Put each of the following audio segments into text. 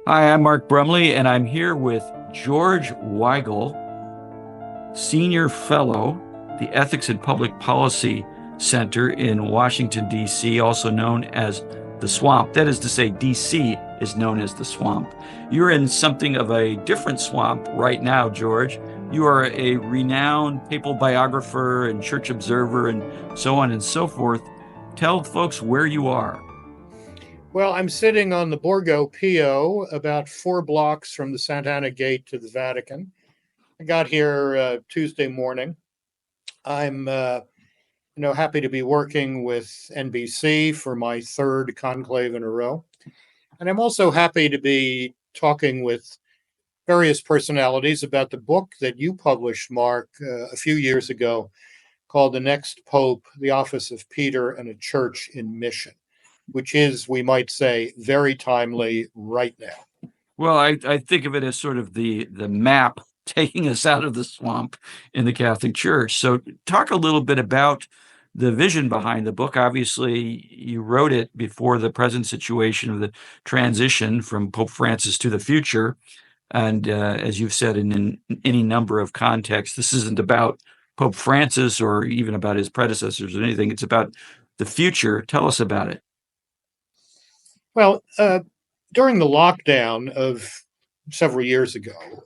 Hi, I'm Mark Brumley, and I'm here with George Weigel, Senior Fellow, the Ethics and Public Policy Center in Washington, D.C., also known as the Swamp. That is to say, D.C. is known as the Swamp. You're in something of a different swamp right now, George. You are a renowned papal biographer and church observer and so on and so forth. Tell folks where you are. Well, I'm sitting on the Borgo Pio, about 4 blocks from the Santa Ana Gate to the Vatican. I got here Tuesday morning. I'm, happy to be working with NBC for my third conclave in a row, and I'm also happy to be talking with various personalities about the book that you published, Mark, a few years ago, called "The Next Pope: The Office of Peter and a Church in Mission," which is, we might say, very timely right now. Well, I think of it as sort of the map taking us out of the swamp in the Catholic Church. So talk a little bit about the vision behind the book. Obviously, you wrote it before the present situation of the transition from Pope Francis to the future. And as you've said in any number of contexts, this isn't about Pope Francis or even about his predecessors or anything. It's about the future. Tell us about it. Well, during the lockdown of several years ago,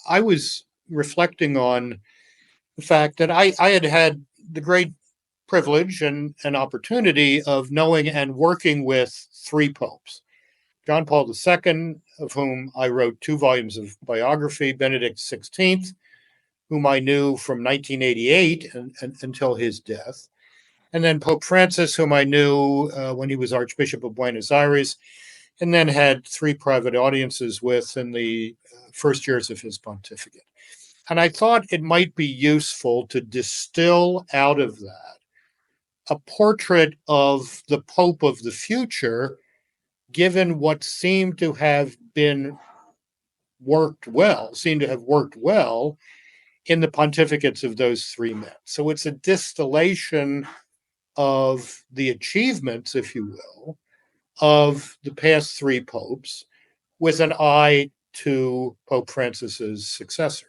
I was reflecting on the fact that I had had the great privilege and opportunity of knowing and working with three popes. John Paul II, of whom I wrote 2 volumes of biography, Benedict XVI, whom I knew from 1988 until his death, and then Pope Francis, whom I knew when he was Archbishop of Buenos Aires, and then had 3 private audiences with in the first years of his pontificate. And I thought it might be useful to distill out of that a portrait of the Pope of the future, given what seemed to have worked well in the pontificates of those 3 men. So it's a distillation of the achievements, if you will, of the past 3 popes with an eye to Pope Francis's successor.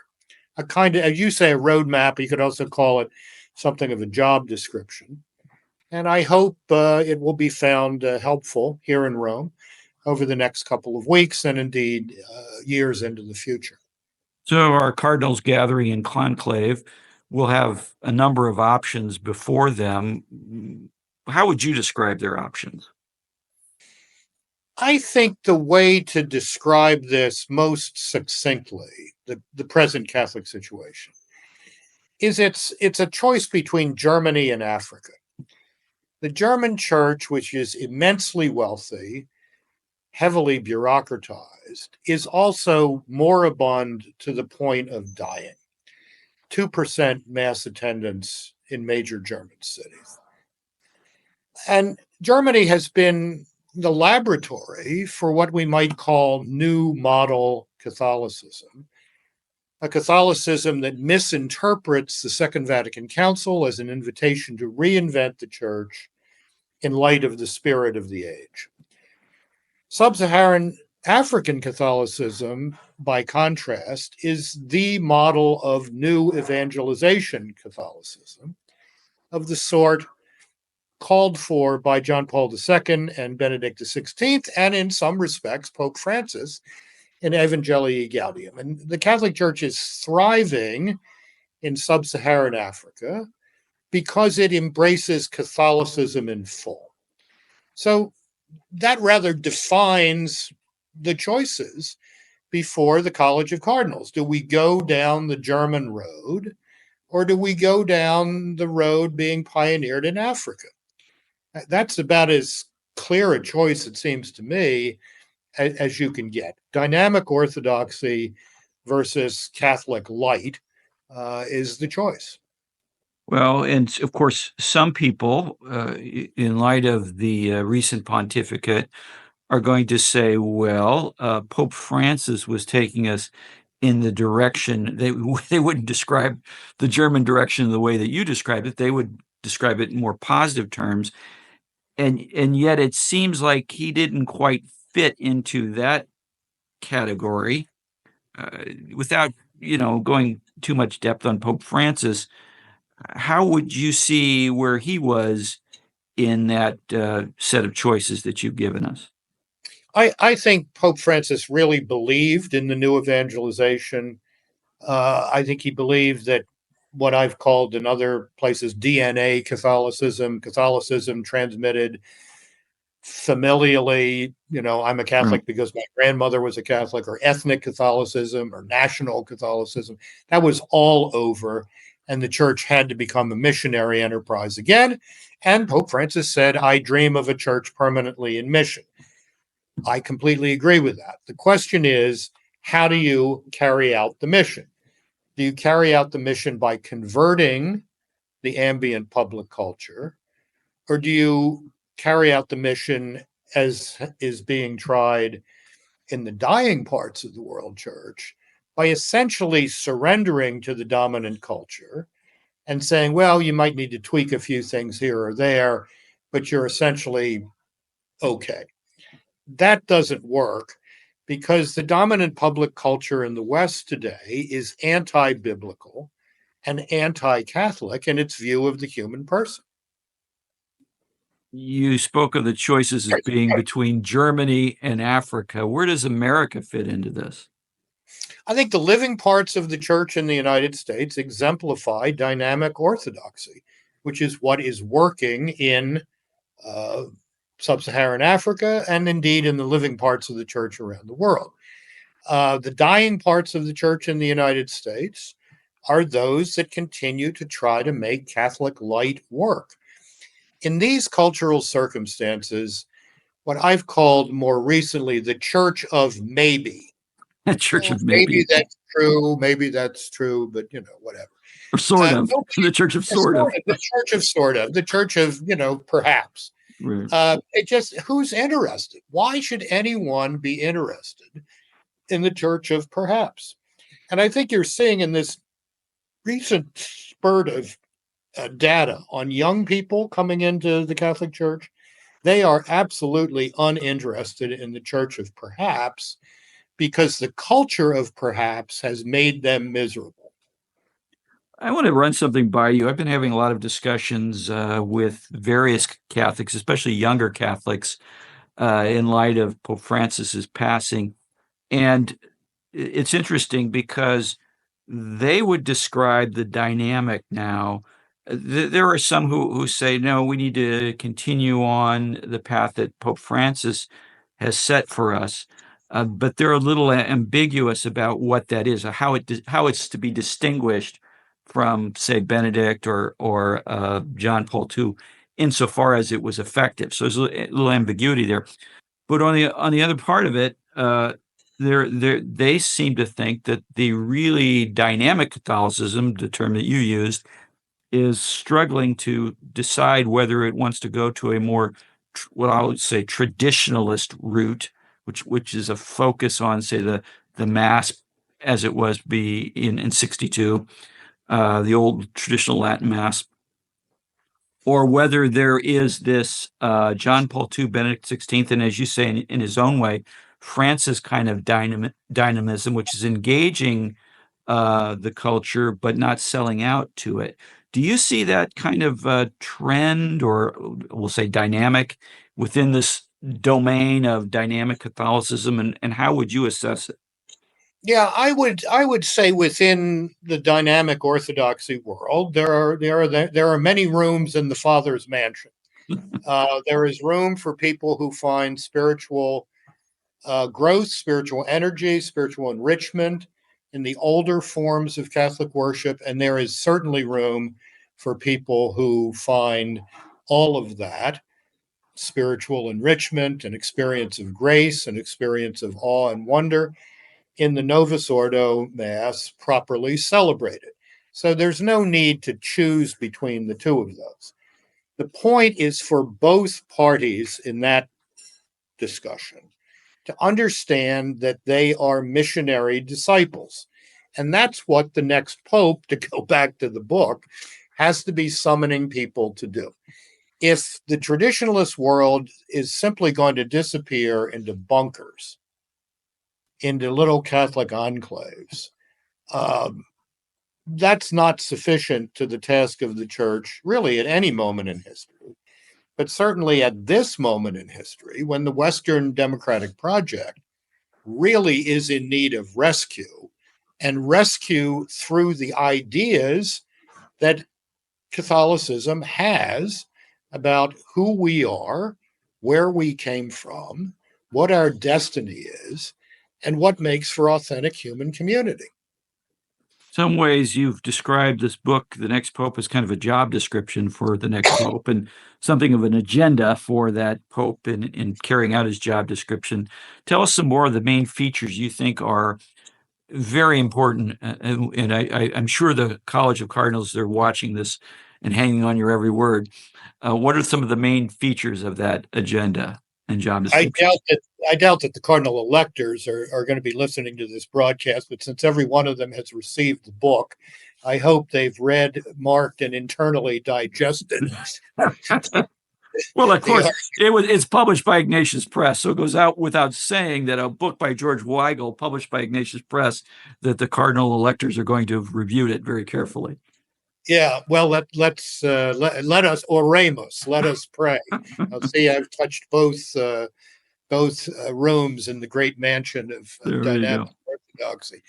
A kind of, as you say, a roadmap. You could also call it something of a job description. And I hope it will be found helpful here in Rome over the next couple of weeks and indeed years into the future. So our cardinals gathering in Conclave will have a number of options before them. How would you describe their options? I think the way to describe this most succinctly, the present Catholic situation, is it's a choice between Germany and Africa. The German church, which is immensely wealthy, heavily bureaucratized, is also moribund to the point of dying. 2% mass attendance in major German cities. And Germany has been the laboratory for what we might call new model Catholicism, a Catholicism that misinterprets the Second Vatican Council as an invitation to reinvent the church in light of the spirit of the age. Sub-Saharan African Catholicism, by contrast, is the model of new evangelization Catholicism, of the sort called for by John Paul II and Benedict XVI, and in some respects, Pope Francis in Evangelii Gaudium. And the Catholic Church is thriving in sub-Saharan Africa because it embraces Catholicism in full. So that rather defines the choices before the College of Cardinals. Do we go down the German road, or do we go down the road being pioneered in Africa? That's about as clear a choice, it seems to me, as you can get. Dynamic orthodoxy versus Catholic light is the choice. Well, and of course, some people, in light of the recent pontificate, are going to say, well, Pope Francis was taking us in the direction, they wouldn't describe the German direction the way that you described it. They would describe it in more positive terms. And yet it seems like he didn't quite fit into that category, without going too much depth on Pope Francis, how would you see where he was in that set of choices that you've given us? I think Pope Francis really believed in the new evangelization. I think he believed that what I've called in other places DNA Catholicism transmitted familially. I'm a Right. Catholic because my grandmother was a Catholic, or ethnic Catholicism or national Catholicism. That was all over, and the church had to become a missionary enterprise again. And Pope Francis said, I dream of a church permanently in mission. I completely agree with that. The question is, how do you carry out the mission? Do you carry out the mission by converting the ambient public culture, or do you carry out the mission as is being tried in the dying parts of the world church by essentially surrendering to the dominant culture and saying, well, you might need to tweak a few things here or there, but you're essentially okay? That doesn't work because the dominant public culture in the West today is anti-biblical and anti-Catholic in its view of the human person. You spoke of the choices as being between Germany and Africa. Where does America fit into this? I think the living parts of the church in the United States exemplify dynamic orthodoxy, which is what is working in uh, sub-Saharan Africa and indeed in the living parts of the church around the world. The dying parts of the church in the United States are those that continue to try to make Catholic light work. In these cultural circumstances, what I've called more recently the church of maybe. A church of Maybe maybe, that's true, but whatever. or sort of, Nobody, the church of sort of. the church of sort of, the church of, perhaps. Right. It just, who's interested? Why should anyone be interested in the church of perhaps? And I think you're seeing in this recent spurt of data on young people coming into the Catholic Church, they are absolutely uninterested in the church of perhaps because the culture of perhaps has made them miserable. I want to run something by you. I've been having a lot of discussions with various Catholics, especially younger Catholics, in light of Pope Francis's passing. And it's interesting because they would describe the dynamic now. There are some who say, no, we need to continue on the path that Pope Francis has set for us. But they're a little ambiguous about what that is, or how it's to be distinguished from, say, Benedict or John Paul II, insofar as it was effective. So there's a little ambiguity there. But on the other part of it, they seem to think that the really dynamic Catholicism, the term that you used, is struggling to decide whether it wants to go to a more, what I would say, traditionalist route, which is a focus on, say, the Mass as it was in 62, the old traditional Latin Mass, or whether there is this John Paul II, Benedict XVI, and as you say, in his own way, Francis kind of dynamism, which is engaging the culture but not selling out to it. Do you see that kind of trend, or we'll say dynamic, within this domain of dynamic Catholicism, and how would you assess it? Yeah, I would say within the dynamic orthodoxy world, there are many rooms in the Father's mansion. There is room for people who find spiritual growth, spiritual energy, spiritual enrichment in the older forms of Catholic worship, and there is certainly room for people who find all of that spiritual enrichment and experience of grace and experience of awe and wonder in the Novus Ordo Mass properly celebrated. So there's no need to choose between the two of those. The point is for both parties in that discussion to understand that they are missionary disciples. And that's what the next pope, to go back to the book, has to be summoning people to do. If the traditionalist world is simply going to disappear into bunkers, into little Catholic enclaves. That's not sufficient to the task of the church, really, at any moment in history. But certainly at this moment in history, when the Western democratic project really is in need of rescue, and rescue through the ideas that Catholicism has about who we are, where we came from, what our destiny is, and what makes for authentic human community. Some ways you've described this book, The Next Pope, as kind of a job description for the next pope and something of an agenda for that pope in carrying out his job description. Tell us some more of the main features you think are very important. And I'm sure the College of Cardinals, they're watching this and hanging on your every word. What are some of the main features of that agenda and job description? I doubt that the cardinal electors are going to be listening to this broadcast, but since every one of them has received the book, I hope they've read, marked, and internally digested. Well, of course, it's published by Ignatius Press, so it goes out without saying that a book by George Weigel, published by Ignatius Press, that the cardinal electors are going to have reviewed it very carefully. Yeah, well, let us oremus, let us pray. I'll see. I've touched both rooms in the great mansion of dynamic orthodoxy.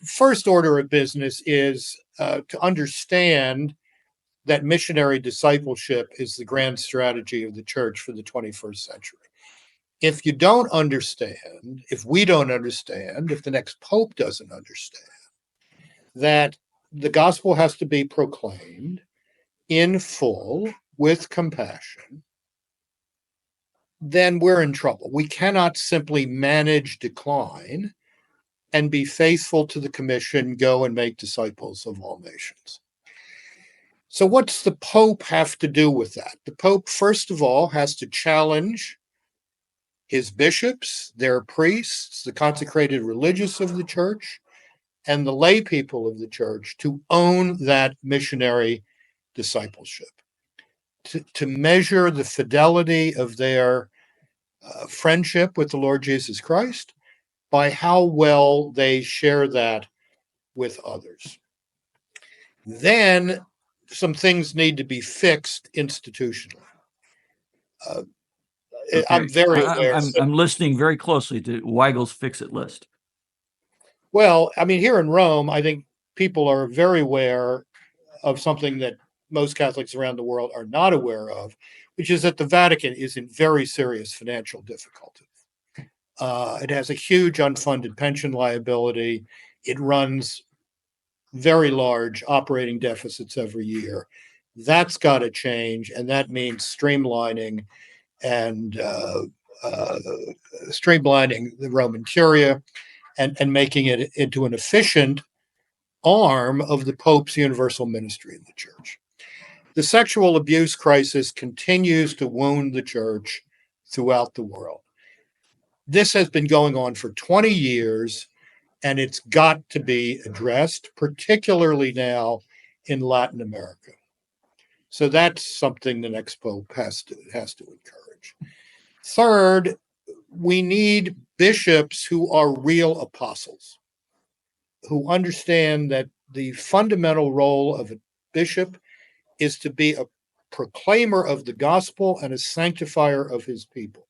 First order of business is to understand that missionary discipleship is the grand strategy of the church for the 21st century. If you don't understand, if we don't understand, if the next pope doesn't understand, that the gospel has to be proclaimed in full with compassion, then we're in trouble. We cannot simply manage decline and be faithful to the commission, go and make disciples of all nations. So what's the Pope have to do with that? The Pope, first of all, has to challenge his bishops, their priests, the consecrated religious of the church, and the lay people of the church to own that missionary discipleship, to measure the fidelity of their friendship with the Lord Jesus Christ by how well they share that with others. Then some things need to be fixed institutionally. Okay. I'm very aware. I'm listening very closely to Weigel's fix-it list. Well, I mean, here in Rome, I think people are very aware of something that most Catholics around the world are not aware of, which is that the Vatican is in very serious financial difficulty. It has a huge unfunded pension liability. It runs very large operating deficits every year. That's got to change, and that means streamlining the Roman Curia and making it into an efficient arm of the Pope's universal ministry in the church. The sexual abuse crisis continues to wound the church throughout the world. This has been going on for 20 years, and it's got to be addressed, particularly now in Latin America. So that's something the next Pope has to encourage. Third, we need bishops who are real apostles, who understand that the fundamental role of a bishop is to be a proclaimer of the gospel and a sanctifier of his people.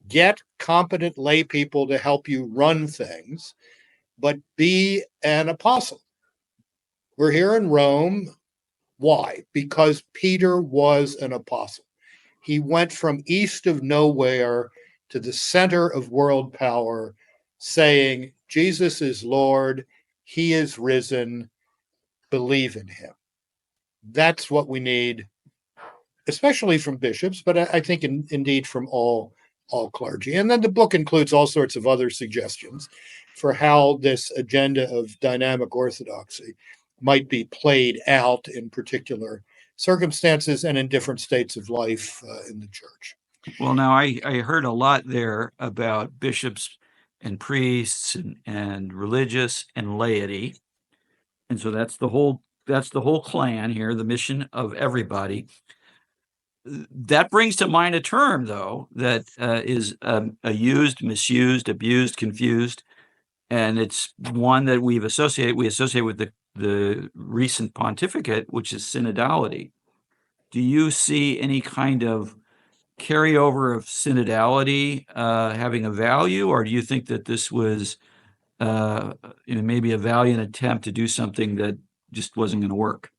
Get competent lay people to help you run things, but be an apostle. We're here in Rome. Why? Because Peter was an apostle. He went from east of nowhere to the center of world power, saying, Jesus is Lord, he is risen, believe in him. That's what we need, especially from bishops, but I think indeed from all clergy. And then the book includes all sorts of other suggestions for how this agenda of dynamic orthodoxy might be played out in particular circumstances and in different states of life in the church. Well, now I heard a lot there about bishops and priests and religious and laity. And so that's the whole clan here, the mission of everybody. that brings to mind a term, though, that is used, misused, abused, confused, and it's one that we associate with the recent pontificate, which is synodality. Do you see any kind of carryover of synodality having a value, or do you think that this was maybe a valiant attempt to do something that just wasn't going to work?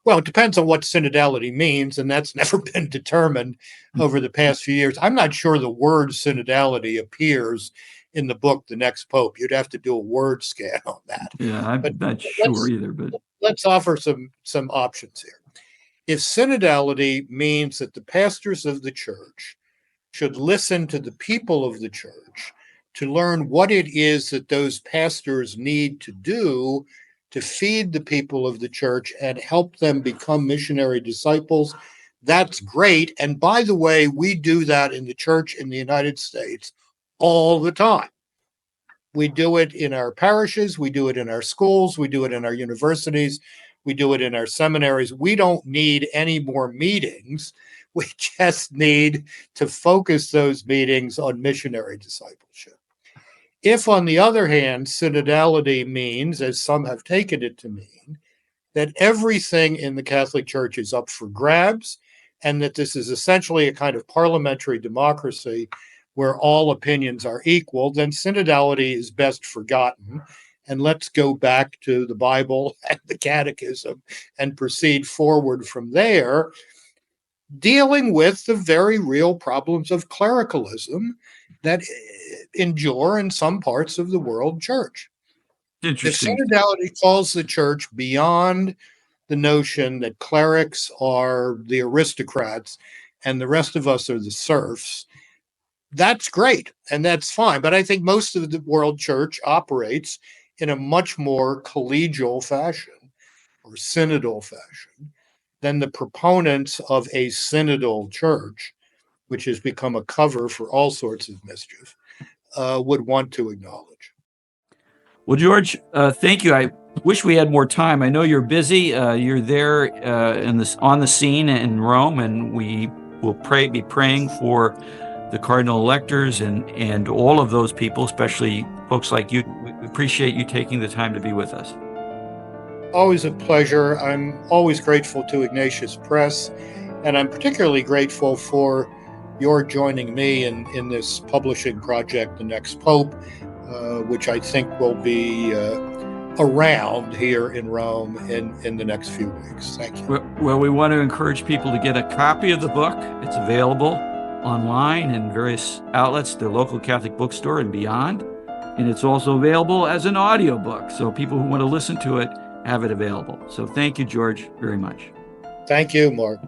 Well, it depends on what synodality means, and that's never been determined over the past few years. I'm not sure the word synodality appears in the book, The Next Pope. You'd have to do a word scan on that. Yeah, I'm But not sure either, but let's offer some options here. If synodality means that the pastors of the church should listen to the people of the church to learn what it is that those pastors need to do to feed the people of the church and help them become missionary disciples, that's great. And by the way, we do that in the church in the United States all the time. We do it in our parishes, we do it in our schools, we do it in our universities, we do it in our seminaries. We don't need any more meetings. We just need to focus those meetings on missionary discipleship. If, on the other hand, synodality means, as some have taken it to mean, that everything in the Catholic Church is up for grabs, and that this is essentially a kind of parliamentary democracy where all opinions are equal, then synodality is best forgotten. And let's go back to the Bible and the Catechism and proceed forward from there, dealing with the very real problems of clericalism that endure in some parts of the world church. interesting. If synodality calls the church beyond the notion that clerics are the aristocrats and the rest of us are the serfs, that's great and that's fine. But I think most of the world church operates in a much more collegial fashion or synodal fashion than the proponents of a synodal church, which has become a cover for all sorts of mischief, would want to acknowledge. Well, George, thank you. I wish we had more time. I know you're busy. You're there on the scene in Rome, and we will be praying for the cardinal electors and all of those people, especially folks like you. We appreciate you taking the time to be with us. Always a pleasure. I'm always grateful to Ignatius Press, and I'm particularly grateful for your joining me in this publishing project, The Next Pope, which I think will be around here in Rome in the next few weeks. Thank you. Well, we want to encourage people to get a copy of the book. It's available online in various outlets, the local Catholic bookstore and beyond. And it's also available as an audiobook. So people who want to listen to it have it available. So thank you, George, very much. Thank you, Mark.